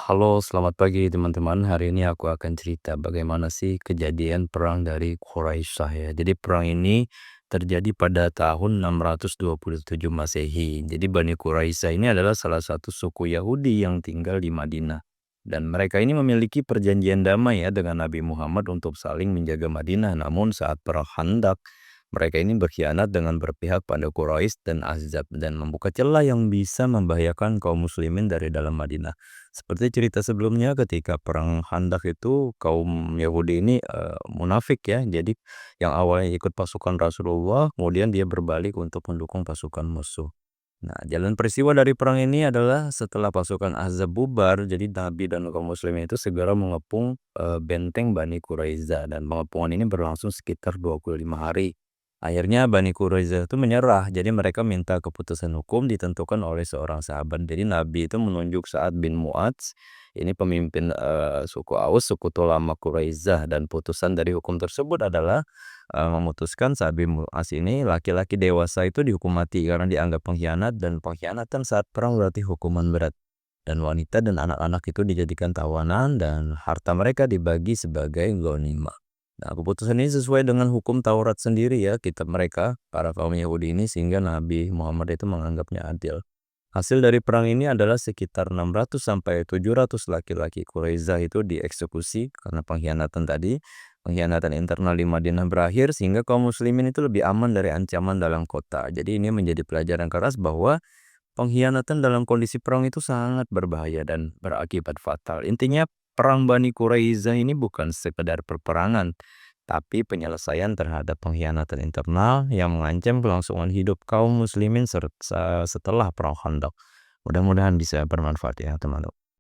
Halo, selamat pagi teman-teman. Hari ini aku akan cerita bagaimana sih kejadian perang dari Quraisyah ya. Jadi perang ini terjadi pada tahun 627 Masehi. Jadi Bani Quraisyah ini adalah salah satu suku Yahudi yang tinggal di Madinah. Dan mereka ini memiliki perjanjian damai ya dengan Nabi Muhammad untuk saling menjaga Madinah. Namun saat perang Khandaq, mereka ini berkhianat dengan berpihak pada Quraisy dan Ahzab dan membuka celah yang bisa membahayakan kaum muslimin dari dalam Madinah. Seperti cerita sebelumnya ketika perang Khandaq itu kaum Yahudi ini, munafik ya. Jadi yang awalnya ikut pasukan Rasulullah, kemudian dia berbalik untuk mendukung pasukan musuh. Nah, jalan peristiwa dari perang ini adalah setelah pasukan Ahzab bubar, jadi Nabi dan kaum muslimin itu segera mengepung, benteng Bani Quraiza dan pengepungan ini berlangsung sekitar 25 hari. Akhirnya Bani Quraiza itu menyerah, jadi mereka minta keputusan hukum ditentukan oleh seorang sahabat. Jadi Nabi itu menunjuk Sa'ad bin Mu'adz, ini pemimpin, suku Aus, suku Tulama Quraizah, dan putusan dari hukum tersebut adalah, memutuskan Sa'ad bin Mu'adz ini laki-laki dewasa itu dihukum mati karena dianggap pengkhianat dan pengkhianatan saat perang berarti hukuman berat. Dan wanita dan anak-anak itu dijadikan tawanan dan harta mereka dibagi sebagai ghanimah. Nah, keputusan ini sesuai dengan hukum Taurat sendiri ya, kitab mereka, para kaum Yahudi ini, sehingga Nabi Muhammad itu menganggapnya adil. Hasil dari perang ini adalah sekitar 600 sampai 700 laki-laki Quraizah itu dieksekusi karena pengkhianatan tadi. Pengkhianatan internal di Madinah berakhir sehingga kaum muslimin itu lebih aman dari ancaman dalam kota. Jadi ini menjadi pelajaran keras bahwa pengkhianatan dalam kondisi perang itu sangat berbahaya dan berakibat fatal. Intinya perang Bani Quraiza ini bukan sekedar peperangan, tapi penyelesaian terhadap pengkhianatan internal yang mengancam kelangsungan hidup kaum muslimin setelah perang Khandaq. Mudah-mudahan bisa bermanfaat ya teman-teman.